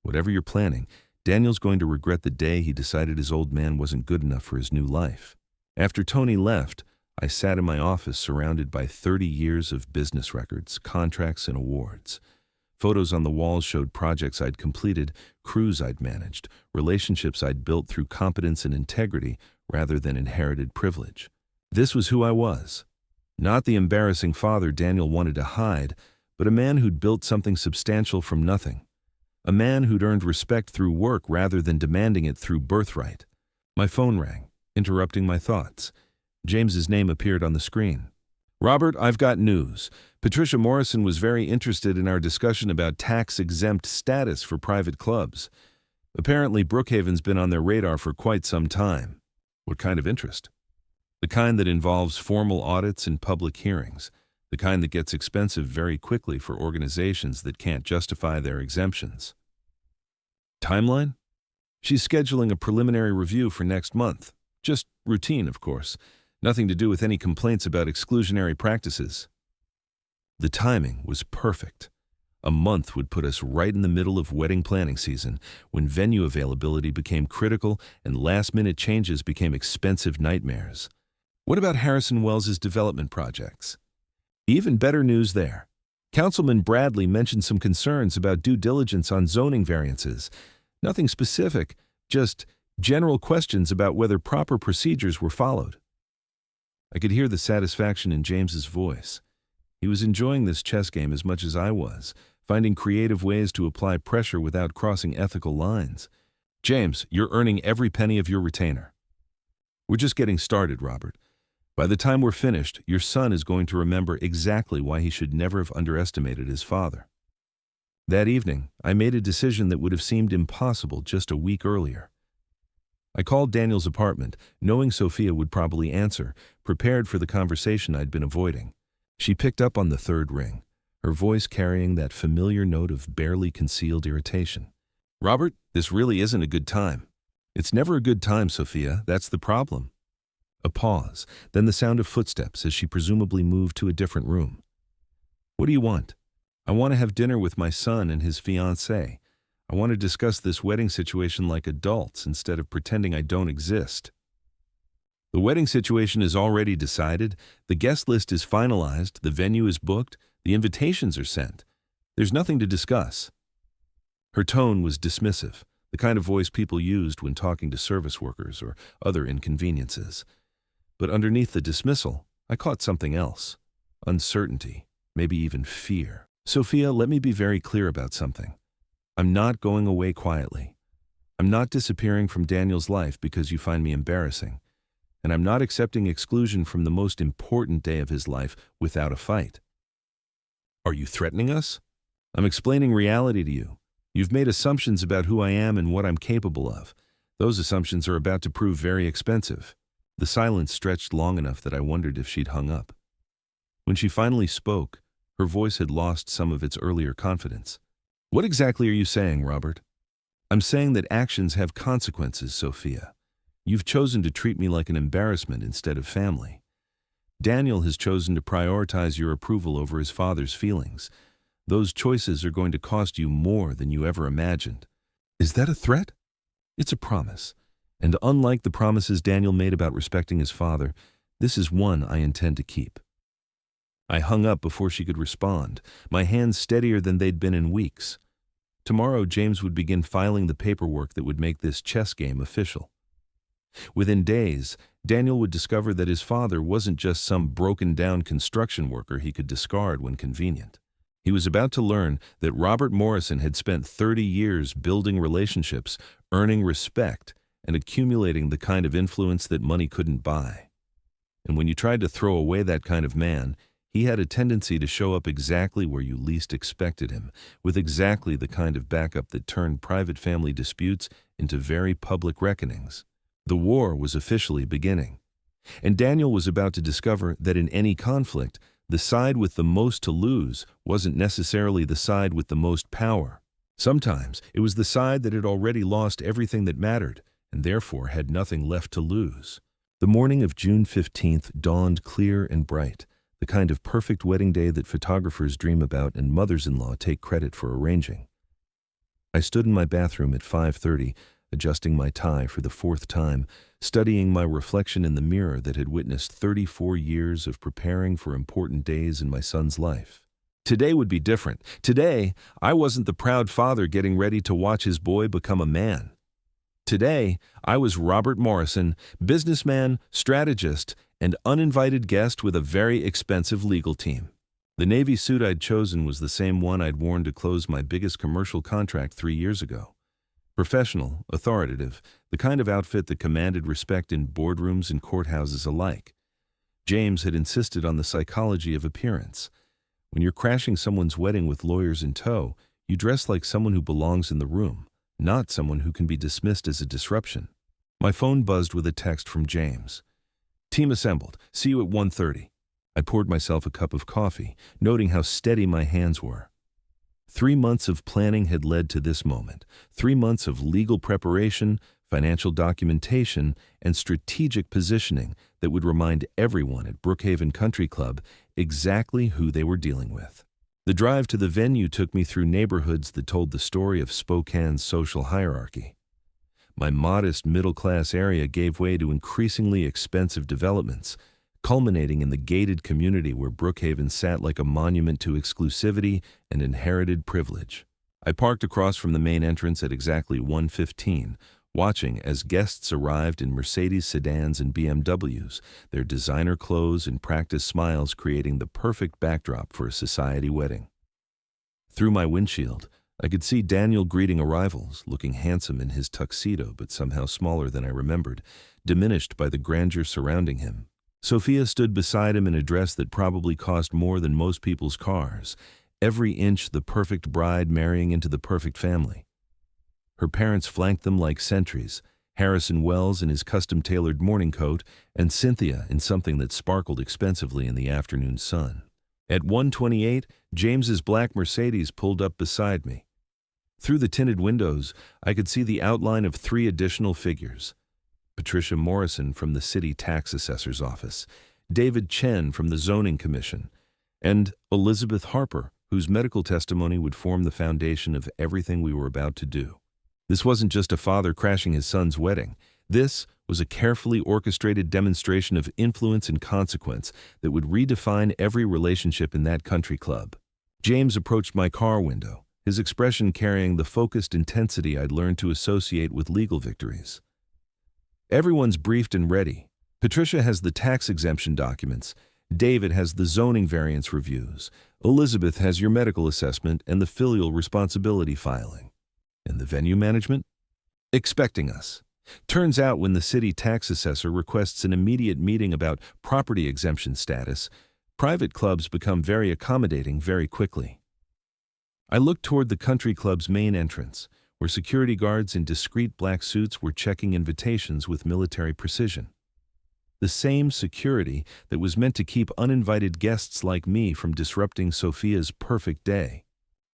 whatever you're planning, Daniel's going to regret the day he decided his old man wasn't good enough for his new life. After Tony left, I sat in my office surrounded by 30 years of business records, contracts, and awards. Photos on the walls showed projects I'd completed, crews I'd managed, relationships I'd built through competence and integrity rather than inherited privilege. This was who I was. Not the embarrassing father Daniel wanted to hide, but a man who'd built something substantial from nothing. A man who'd earned respect through work rather than demanding it through birthright. My phone rang, interrupting my thoughts. James's name appeared on the screen. Robert, I've got news. Patricia Morrison was very interested in our discussion about tax-exempt status for private clubs. Apparently, Brookhaven's been on their radar for quite some time. What kind of interest? The kind that involves formal audits and public hearings. The kind that gets expensive very quickly for organizations that can't justify their exemptions. Timeline? She's scheduling a preliminary review for next month. Just routine, of course. Nothing to do with any complaints about exclusionary practices. The timing was perfect. A month would put us right in the middle of wedding planning season, when venue availability became critical and last-minute changes became expensive nightmares. What about Harrison Wells' development projects? Even better news there. Councilman Bradley mentioned some concerns about due diligence on zoning variances. Nothing specific, just general questions about whether proper procedures were followed. I could hear the satisfaction in James's voice. He was enjoying this chess game as much as I was, finding creative ways to apply pressure without crossing ethical lines. James, you're earning every penny of your retainer. We're just getting started, Robert. By the time we're finished, your son is going to remember exactly why he should never have underestimated his father. That evening, I made a decision that would have seemed impossible just a week earlier. I called Daniel's apartment, knowing Sophia would probably answer, prepared for the conversation I'd been avoiding. She picked up on the third ring, her voice carrying that familiar note of barely concealed irritation. Robert, this really isn't a good time. It's never a good time, Sophia. That's the problem. A pause, then the sound of footsteps as she presumably moved to a different room. What do you want? I want to have dinner with my son and his fiancée. I want to discuss this wedding situation like adults instead of pretending I don't exist. The wedding situation is already decided, the guest list is finalized, the venue is booked, the invitations are sent. There's nothing to discuss. Her tone was dismissive, the kind of voice people used when talking to service workers or other inconveniences. But underneath the dismissal, I caught something else. Uncertainty, maybe even fear. Sophia, let me be very clear about something. I'm not going away quietly. I'm not disappearing from Daniel's life because you find me embarrassing. And I'm not accepting exclusion from the most important day of his life without a fight. Are you threatening us? I'm explaining reality to you. You've made assumptions about who I am and what I'm capable of. Those assumptions are about to prove very expensive. The silence stretched long enough that I wondered if she'd hung up. When she finally spoke, her voice had lost some of its earlier confidence. What exactly are you saying, Robert? I'm saying that actions have consequences, Sophia. You've chosen to treat me like an embarrassment instead of family. Daniel has chosen to prioritize your approval over his father's feelings. Those choices are going to cost you more than you ever imagined. Is that a threat? It's a promise. And unlike the promises Daniel made about respecting his father, this is one I intend to keep. I hung up before she could respond, my hands steadier than they'd been in weeks. Tomorrow, James would begin filing the paperwork that would make this chess game official. Within days, Daniel would discover that his father wasn't just some broken-down construction worker he could discard when convenient. He was about to learn that Robert Morrison had spent 30 years building relationships, earning respect, and accumulating the kind of influence that money couldn't buy. And when you tried to throw away that kind of man, he had a tendency to show up exactly where you least expected him, with exactly the kind of backup that turned private family disputes into very public reckonings. The war was officially beginning, and Daniel was about to discover that in any conflict, the side with the most to lose wasn't necessarily the side with the most power. Sometimes it was the side that had already lost everything that mattered, and therefore had nothing left to lose. The morning of June 15th dawned clear and bright, the kind of perfect wedding day that photographers dream about and mothers-in-law take credit for arranging. I stood in my bathroom at 5:30, adjusting my tie for the fourth time, studying my reflection in the mirror that had witnessed 34 years of preparing for important days in my son's life. Today would be different. Today, I wasn't the proud father getting ready to watch his boy become a man. Today, I was Robert Morrison, businessman, strategist, and uninvited guest with a very expensive legal team. The Navy suit I'd chosen was the same one I'd worn to close my biggest commercial contract 3 years ago. Professional, authoritative, the kind of outfit that commanded respect in boardrooms and courthouses alike. James had insisted on the psychology of appearance. When you're crashing someone's wedding with lawyers in tow, you dress like someone who belongs in the room, not someone who can be dismissed as a disruption. My phone buzzed with a text from James. Team assembled. See you at 1:30. I poured myself a cup of coffee, noting how steady my hands were. 3 months of planning had led to this moment. 3 months of legal preparation, financial documentation, and strategic positioning that would remind everyone at Brookhaven Country Club exactly who they were dealing with. The drive to the venue took me through neighborhoods that told the story of Spokane's social hierarchy. My modest middle-class area gave way to increasingly expensive developments, culminating in the gated community where Brookhaven sat like a monument to exclusivity and inherited privilege. I parked across from the main entrance at exactly 1:15, watching as guests arrived in Mercedes sedans and BMWs, their designer clothes and practiced smiles creating the perfect backdrop for a society wedding. Through my windshield, I could see Daniel greeting arrivals, looking handsome in his tuxedo but somehow smaller than I remembered, diminished by the grandeur surrounding him. Sophia stood beside him in a dress that probably cost more than most people's cars, every inch the perfect bride marrying into the perfect family. Her parents flanked them like sentries, Harrison Wells in his custom-tailored morning coat, and Cynthia in something that sparkled expensively in the afternoon sun. At 1:28, James's black Mercedes pulled up beside me. Through the tinted windows, I could see the outline of 3 additional figures. Patricia Morrison from the city tax assessor's office, David Chen from the zoning commission, and Elizabeth Harper, whose medical testimony would form the foundation of everything we were about to do. This wasn't just a father crashing his son's wedding. This was a carefully orchestrated demonstration of influence and consequence that would redefine every relationship in that country club. James approached my car window, his expression carrying the focused intensity I'd learned to associate with legal victories. Everyone's briefed and ready. Patricia has the tax exemption documents. David has the zoning variance reviews. Elizabeth has your medical assessment and the filial responsibility filing. And the venue management? Expecting us. Turns out when the city tax assessor requests an immediate meeting about property exemption status, Private clubs become very accommodating very quickly. I looked toward the country club's main entrance, where security guards in discreet black suits were checking invitations with military precision. The same security that was meant to keep uninvited guests like me from disrupting Sophia's perfect day.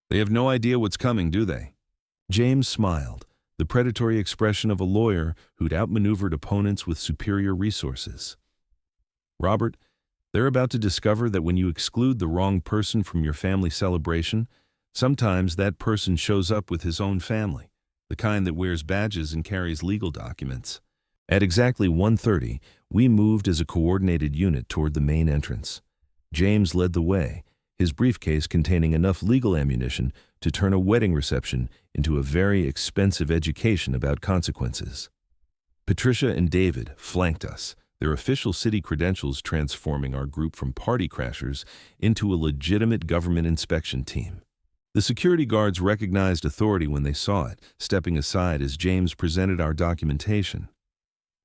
They have no idea what's coming, do they? James smiled, the predatory expression of a lawyer who'd outmaneuvered opponents with superior resources. Robert, they're about to discover that when you exclude the wrong person from your family celebration, sometimes that person shows up with his own family, the kind that wears badges and carries legal documents. At exactly 1:30, we moved as a coordinated unit toward the main entrance. James led the way, his briefcase containing enough legal ammunition to turn a wedding reception into a very expensive education about consequences. Patricia and David flanked us, their official city credentials transforming our group from party crashers into a legitimate government inspection team. The security guards recognized authority when they saw it, stepping aside as James presented our documentation.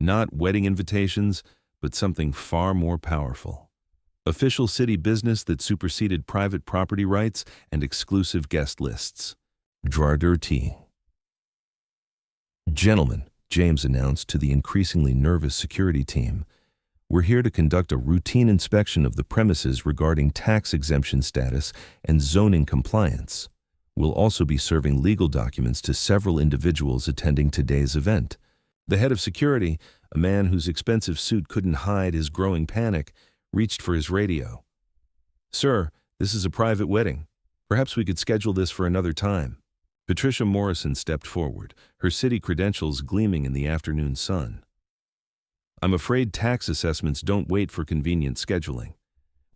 Not wedding invitations, but something far more powerful. Official city business that superseded private property rights and exclusive guest lists. Dradur. Gentlemen, James announced to the increasingly nervous security team, we're here to conduct a routine inspection of the premises regarding tax exemption status and zoning compliance. We'll also be serving legal documents to several individuals attending today's event. The head of security, a man whose expensive suit couldn't hide his growing panic, reached for his radio. Sir, this is a private wedding. Perhaps we could schedule this for another time. Patricia Morrison stepped forward, her city credentials gleaming in the afternoon sun. I'm afraid tax assessments don't wait for convenient scheduling.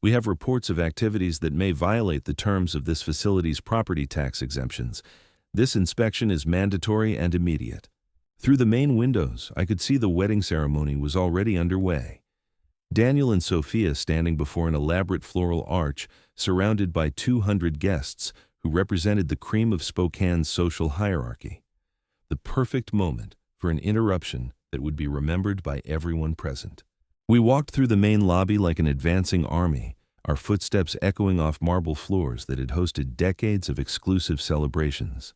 We have reports of activities that may violate the terms of this facility's property tax exemptions. This inspection is mandatory and immediate. Through the main windows, I could see the wedding ceremony was already underway. Daniel and Sophia standing before an elaborate floral arch, surrounded by 200 guests who represented the cream of Spokane's social hierarchy. The perfect moment for an interruption that would be remembered by everyone present. We walked through the main lobby like an advancing army, our footsteps echoing off marble floors that had hosted decades of exclusive celebrations.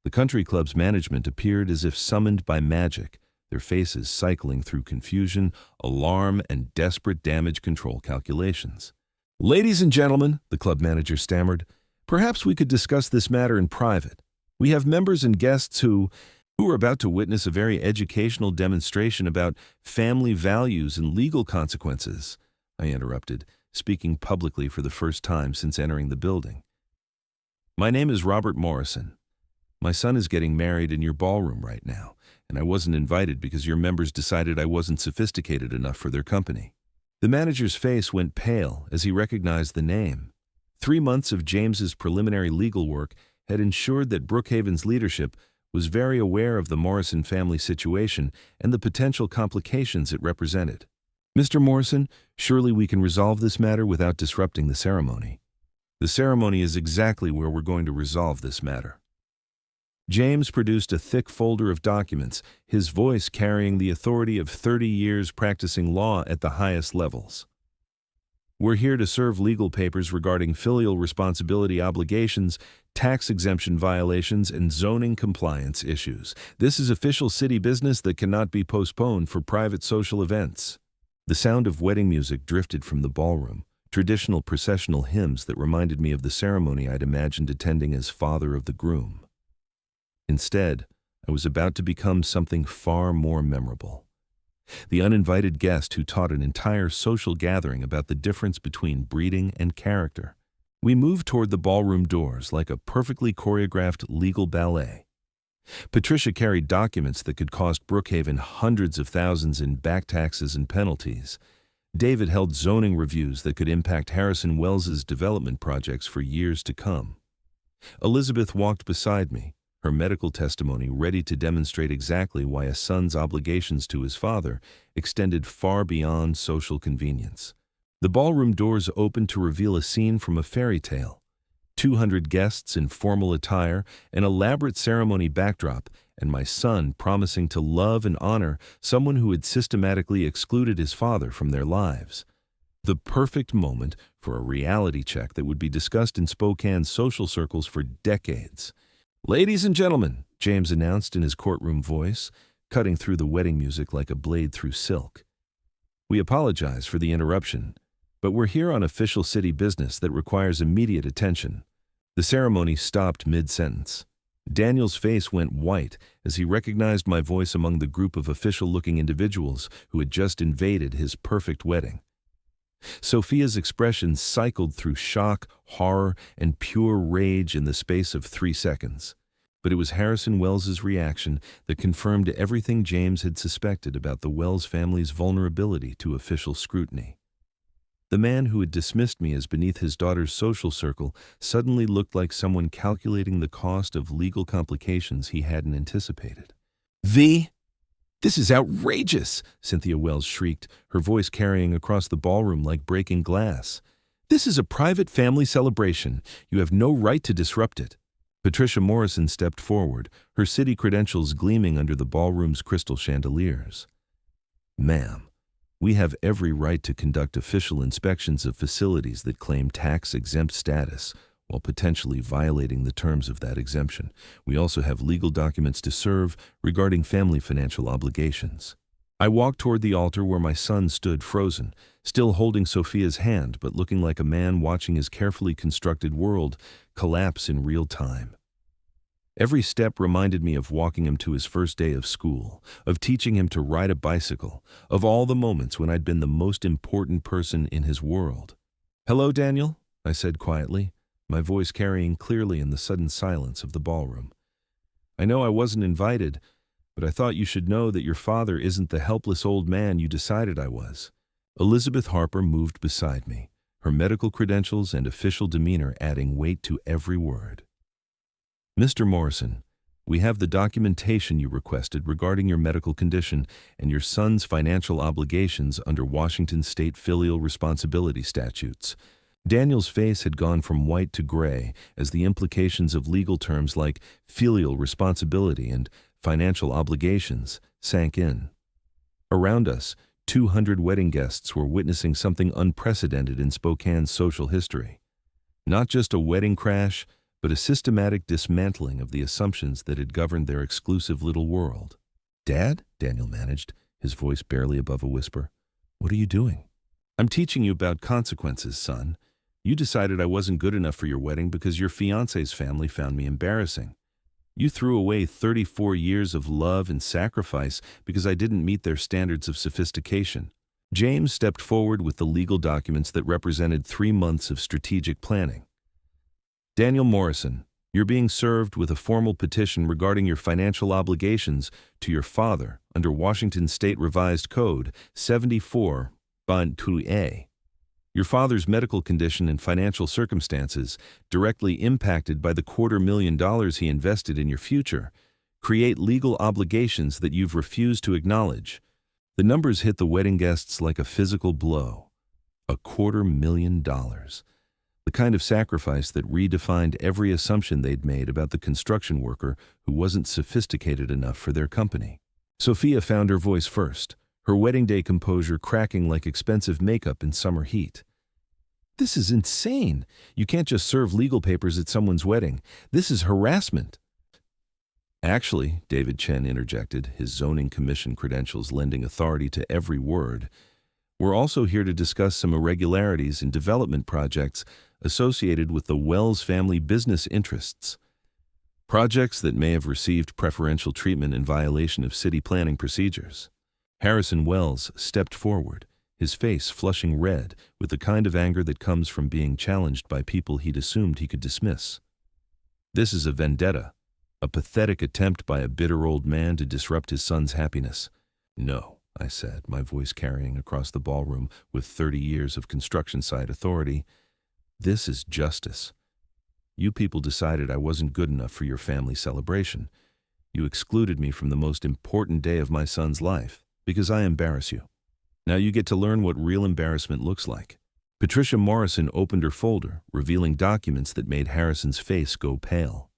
The country club's management appeared as if summoned by magic, their faces cycling through confusion, alarm, and desperate damage control calculations. Ladies and gentlemen, the club manager stammered, perhaps we could discuss this matter in private. We have members and guests who are about to witness a very educational demonstration about family values and legal consequences, I interrupted, speaking publicly for the first time since entering the building. My name is Robert Morrison. My son is getting married in your ballroom right now, and I wasn't invited because your members decided I wasn't sophisticated enough for their company. The manager's face went pale as he recognized the name. 3 months of James's preliminary legal work had ensured that Brookhaven's leadership was very aware of the Morrison family situation and the potential complications it represented. Mr. Morrison, surely we can resolve this matter without disrupting the ceremony. The ceremony is exactly where we're going to resolve this matter. James produced a thick folder of documents, his voice carrying the authority of 30 years practicing law at the highest levels. We're here to serve legal papers regarding filial responsibility obligations, tax exemption violations, and zoning compliance issues. This is official city business that cannot be postponed for private social events. The sound of wedding music drifted from the ballroom, traditional processional hymns that reminded me of the ceremony I'd imagined attending as father of the groom. Instead, I was about to become something far more memorable. The uninvited guest who taught an entire social gathering about the difference between breeding and character. We moved toward the ballroom doors like a perfectly choreographed legal ballet. Patricia carried documents that could cost Brookhaven hundreds of thousands in back taxes and penalties. David held zoning reviews that could impact Harrison Wells's development projects for years to come. Elizabeth walked beside me, her medical testimony ready to demonstrate exactly why a son's obligations to his father extended far beyond social convenience. The ballroom doors opened to reveal a scene from a fairy tale. 200 guests in formal attire, an elaborate ceremony backdrop, and my son promising to love and honor someone who had systematically excluded his father from their lives. The perfect moment for a reality check that would be discussed in Spokane's social circles for decades. "Ladies and gentlemen," James announced in his courtroom voice, cutting through the wedding music like a blade through silk. "We apologize for the interruption, but we're here on official city business that requires immediate attention." The ceremony stopped mid-sentence. Daniel's face went white as he recognized my voice among the group of official-looking individuals who had just invaded his perfect wedding. Sophia's expression cycled through shock, horror, and pure rage in the space of 3 seconds. But it was Harrison Wells's reaction that confirmed everything James had suspected about the Wells family's vulnerability to official scrutiny. The man who had dismissed me as beneath his daughter's social circle suddenly looked like someone calculating the cost of legal complications he hadn't anticipated. "This is outrageous!" Cynthia Wells shrieked, her voice carrying across the ballroom like breaking glass. "This is a private family celebration. You have no right to disrupt it." Patricia Morrison stepped forward, her city credentials gleaming under the ballroom's crystal chandeliers. "Ma'am, we have every right to conduct official inspections of facilities that claim tax-exempt status, while potentially violating the terms of that exemption. We also have legal documents to serve regarding family financial obligations." I walked toward the altar where my son stood frozen, still holding Sophia's hand but looking like a man watching his carefully constructed world collapse in real time. Every step reminded me of walking him to his first day of school, of teaching him to ride a bicycle, of all the moments when I'd been the most important person in his world. "Hello, Daniel," I said quietly, my voice carrying clearly in the sudden silence of the ballroom. "I know I wasn't invited, but I thought you should know that your father isn't the helpless old man you decided I was." Elizabeth Harper moved beside me, her medical credentials and official demeanor adding weight to every word. "Mr. Morrison, we have the documentation you requested regarding your medical condition and your son's financial obligations under Washington state filial responsibility statutes." Daniel's face had gone from white to gray as the implications of legal terms like filial responsibility and financial obligations sank in. Around us, 200 wedding guests were witnessing something unprecedented in Spokane's social history. Not just a wedding crash, but a systematic dismantling of the assumptions that had governed their exclusive little world. "Dad?" Daniel managed, his voice barely above a whisper. "What are you doing?" "I'm teaching you about consequences, son. You decided I wasn't good enough for your wedding because your fiancé's family found me embarrassing. You threw away 34 years of love and sacrifice because I didn't meet their standards of sophistication." James stepped forward with the legal documents that represented 3 months of strategic planning. "Daniel Morrison, you're being served with a formal petition regarding your financial obligations to your father under Washington State Revised Code 74.2a. Your father's medical condition and financial circumstances, directly impacted by the $250,000 he invested in your future, create legal obligations that you've refused to acknowledge." The numbers hit the wedding guests like a physical blow. $250,000. The kind of sacrifice that redefined every assumption they'd made about the construction worker who wasn't sophisticated enough for their company. Sophia found her voice first, her wedding day composure cracking like expensive makeup in summer heat. "This is insane. You can't just serve legal papers at someone's wedding. This is harassment." "Actually," David Chen interjected, his zoning commission credentials lending authority to every word, "we're also here to discuss some irregularities in development projects associated with the Wells family business interests. Projects that may have received preferential treatment in violation of city planning procedures." Harrison Wells stepped forward, his face flushing red with the kind of anger that comes from being challenged by people he'd assumed he could dismiss. "This is a vendetta, a pathetic attempt by a bitter old man to disrupt his son's happiness." "No," I said, my voice carrying across the ballroom with 30 years of construction site authority. "This is justice. You people decided I wasn't good enough for your family celebration. You excluded me from the most important day of my son's life because I embarrass you. Now you get to learn what real embarrassment looks like." Patricia Morrison opened her folder, revealing documents that made Harrison's face go pale.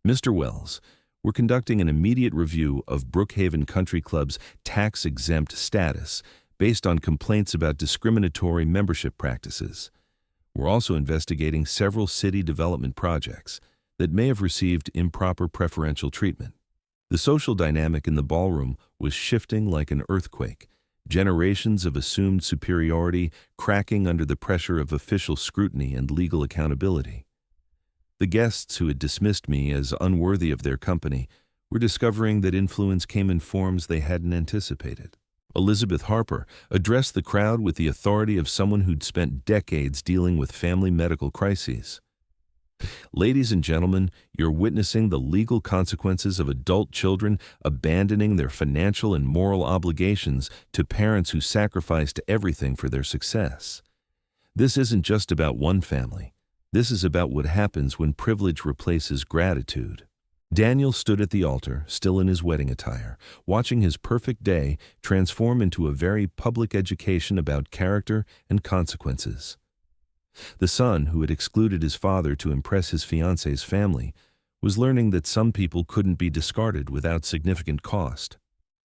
"Mr. Wells, we're conducting an immediate review of Brookhaven Country Club's tax-exempt status based on complaints about discriminatory membership practices. We're also investigating several city development projects that may have received improper preferential treatment. The social dynamic in the ballroom was shifting like an earthquake, generations of assumed superiority cracking under the pressure of official scrutiny and legal accountability. The guests who had dismissed me as unworthy of their company were discovering that influence came in forms they hadn't anticipated. Elizabeth Harper addressed the crowd with the authority of someone who'd spent decades dealing with family medical crises. Ladies and gentlemen, you're witnessing the legal consequences of adult children abandoning their financial and moral obligations to parents who sacrificed everything for their success. This isn't just about one family. This is about what happens when privilege replaces gratitude. Daniel stood at the altar, still in his wedding attire, watching his perfect day transform into a very public education about character and consequences. The son, who had excluded his father to impress his fiancée's family, was learning that some people couldn't be discarded without significant cost.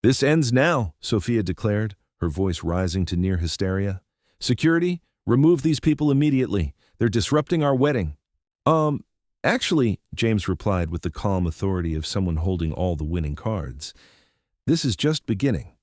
"This ends now," Sophia declared, her voice rising to near hysteria. "Security, remove these people immediately. They're disrupting our wedding." Actually, James replied with the calm authority of someone holding all the winning cards, "this is just beginning.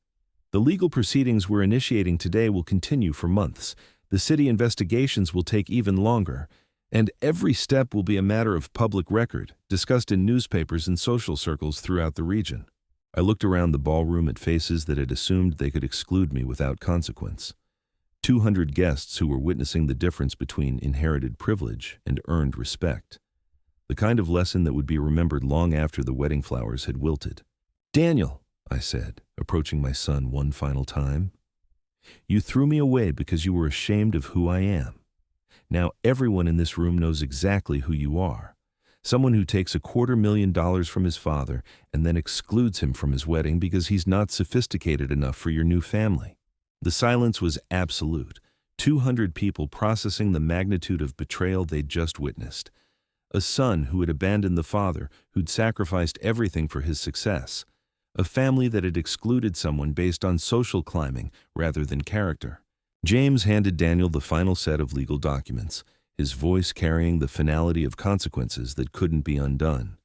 The legal proceedings we're initiating today will continue for months. The city investigations will take even longer, and every step will be a matter of public record, discussed in newspapers and social circles throughout the region." I looked around the ballroom at faces that had assumed they could exclude me without consequence. 200 guests who were witnessing the difference between inherited privilege and earned respect. The kind of lesson that would be remembered long after the wedding flowers had wilted. "Daniel," I said, approaching my son one final time, "you threw me away because you were ashamed of who I am. Now everyone in this room knows exactly who you are. Someone who takes $250,000 from his father and then excludes him from his wedding because he's not sophisticated enough for your new family." The silence was absolute. 200 people processing the magnitude of betrayal they'd just witnessed. A son who had abandoned the father, who'd sacrificed everything for his success. A family that had excluded someone based on social climbing rather than character. James handed Daniel the final set of legal documents, his voice carrying the finality of consequences that couldn't be undone.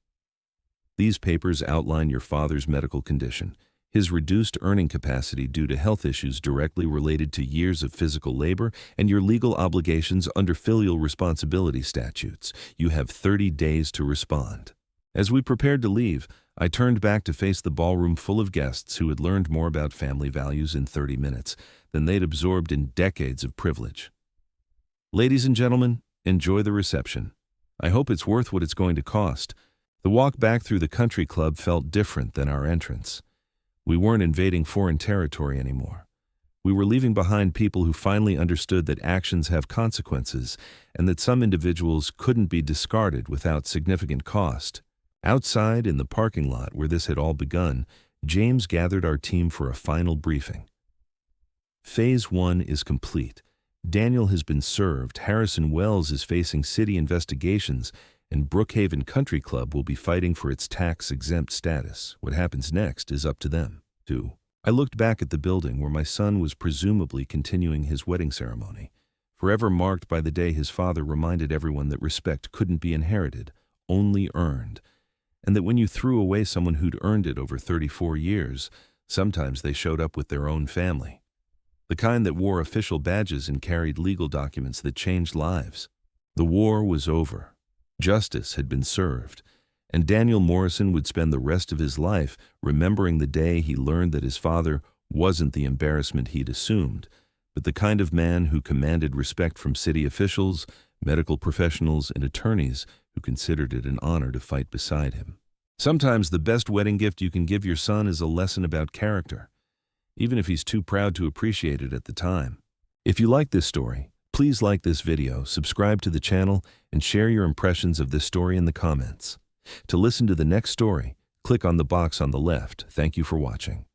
"These papers outline your father's medical condition, his reduced earning capacity due to health issues directly related to years of physical labor, and your legal obligations under filial responsibility statutes. You have 30 days to respond." As we prepared to leave, I turned back to face the ballroom full of guests who had learned more about family values in 30 minutes than they'd absorbed in decades of privilege. "Ladies and gentlemen, enjoy the reception. I hope it's worth what it's going to cost." The walk back through the country club felt different than our entrance. We weren't invading foreign territory anymore. We were leaving behind people who finally understood that actions have consequences and that some individuals couldn't be discarded without significant cost. Outside, in the parking lot where this had all begun, James gathered our team for a final briefing. Phase 1 is complete. Daniel has been served, Harrison Wells is facing city investigations, and Brookhaven Country Club will be fighting for its tax-exempt status. What happens next is up to them, too. I looked back at the building where my son was presumably continuing his wedding ceremony, forever marked by the day his father reminded everyone that respect couldn't be inherited, only earned, and that when you threw away someone who'd earned it over 34 years, sometimes they showed up with their own family. The kind that wore official badges and carried legal documents that changed lives. The war was over. Justice had been served, and Daniel Morrison would spend the rest of his life remembering the day he learned that his father wasn't the embarrassment he'd assumed, but the kind of man who commanded respect from city officials, medical professionals, and attorneys who considered it an honor to fight beside him. Sometimes the best wedding gift you can give your son is a lesson about character, even if he's too proud to appreciate it at the time. If you like this story, please like this video, subscribe to the channel, and share your impressions of this story in the comments. To listen to the next story, click on the box on the left. Thank you for watching.